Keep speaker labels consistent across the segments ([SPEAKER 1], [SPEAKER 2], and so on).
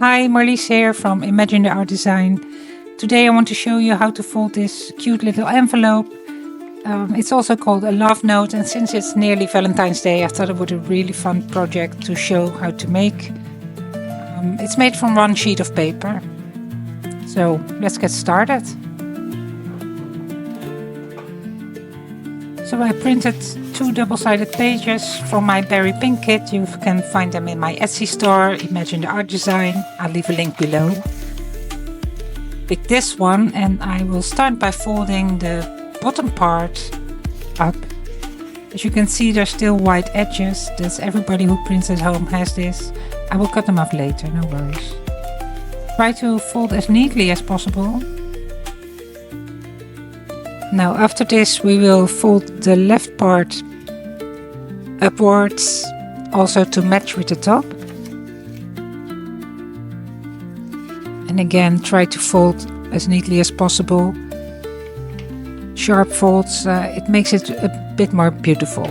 [SPEAKER 1] Hi, Marlies here from Imagine the Art Design. Today I want to show you how to fold this cute little envelope. It's also called a love note, and since it's nearly Valentine's Day, I thought it would be a really fun project to show how to make. It's made from one sheet of paper. So let's get started. So I printed 2 double-sided pages from my berry pink kit. You can find them in my Etsy store, Imagine the Art Design. I'll leave a link below. Pick this one and I will start by folding the bottom part up. As you can see, there's still white edges. That's everybody who prints at home has this. I will cut them off later, no worries. Try to fold as neatly as possible. Now after this we will fold the left part upwards, also to match with the top. And again, try to fold as neatly as possible. Sharp folds, it makes it a bit more beautiful.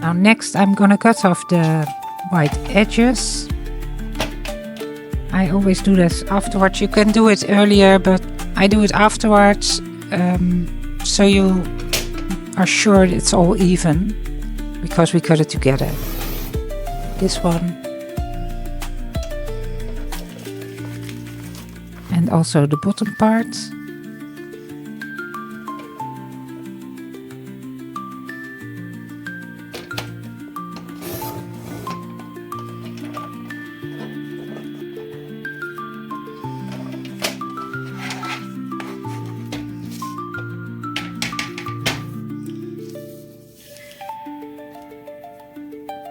[SPEAKER 1] Now next I'm gonna cut off the white edges. I always do this afterwards. You can do it earlier, but I do it afterwards. So you are sure it's all even, because we cut it together. This one. And also the bottom part.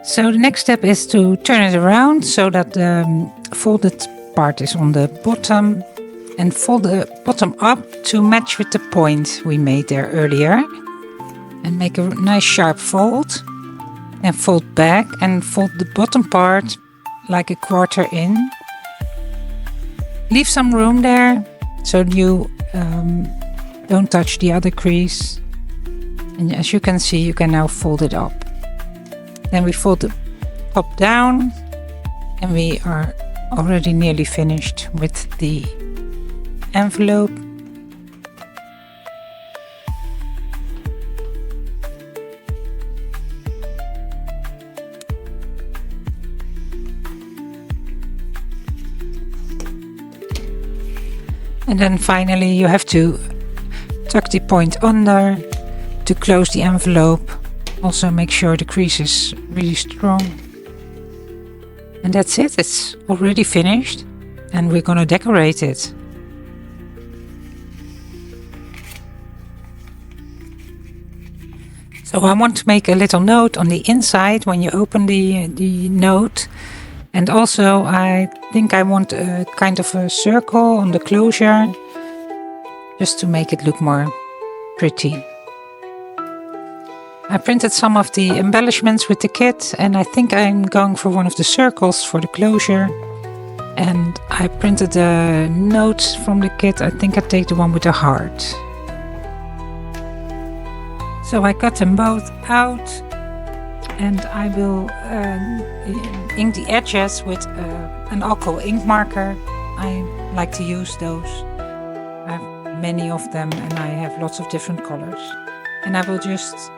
[SPEAKER 1] So the next step is to turn it around so that the folded part is on the bottom, and fold the bottom up to match with the point we made there earlier, and make a nice sharp fold, and fold back and fold the bottom part like a 1/4 in. Leave some room there so you don't touch the other crease, and as you can see, you can now fold it up. Then we fold the top down and we are already nearly finished with the envelope. And then finally you have to tuck the point under to close the envelope. Also make sure the crease is really strong. And that's it, it's already finished, and we're gonna decorate it. So I want to make a little note on the inside when you open the note. And also I think I want a kind of a circle on the closure, just to make it look more pretty. I printed some of the embellishments with the kit, and I think I'm going for one of the circles for the closure. And I printed the notes from the kit. I think I take the one with the heart. So I cut them both out, and I will ink the edges with an alcohol ink marker. I like to use those. I have many of them and I have lots of different colors. And I will just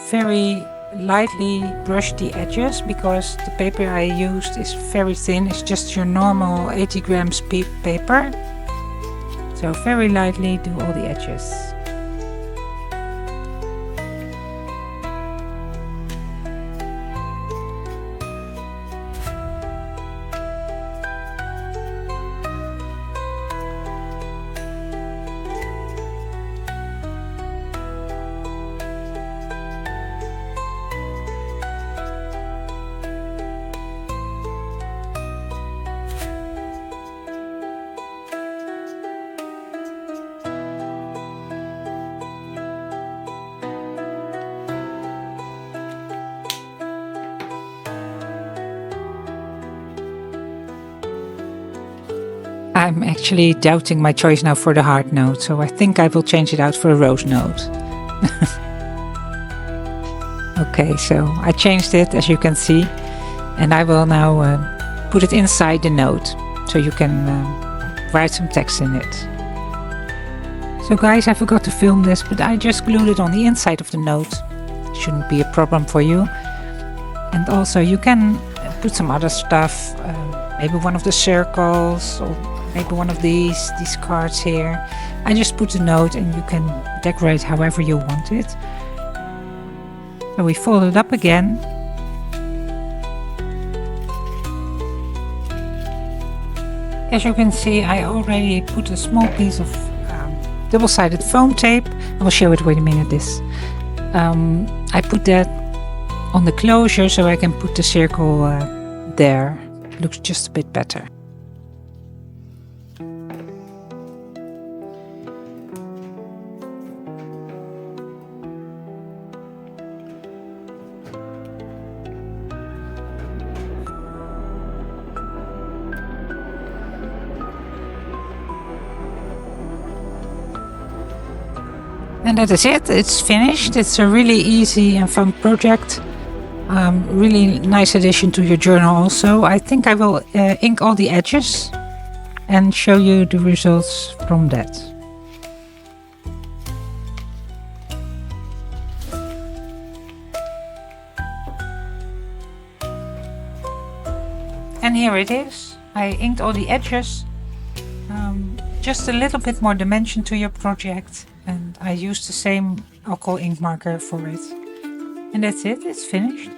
[SPEAKER 1] very lightly brush the edges, because the paper I used is very thin. It's just your normal 80 grams paper. So very lightly do all the edges. I'm actually doubting my choice now for the heart note, so I think I will change it out for a rose note. Okay, so I changed it, as you can see, and I will now put it inside the note so you can write some text in it. So guys, I forgot to film this, but I just glued it on the inside of the note. Shouldn't be a problem for you. And also you can put some other stuff, maybe one of the circles or maybe one of these cards here. I just put a note and you can decorate however you want it. So we fold it up again. As you can see, I already put a small piece of double-sided foam tape. I will show it, wait a minute, this. I put that on the closure so I can put the circle there. Looks just a bit better. And that is it, it's finished. It's a really easy and fun project. Really nice addition to your journal also. I think I will ink all the edges and show you the results from that. And here it is. I inked all the edges. Just a little bit more dimension to your project. And I used the same alcohol ink marker for it. And that's it, it's finished.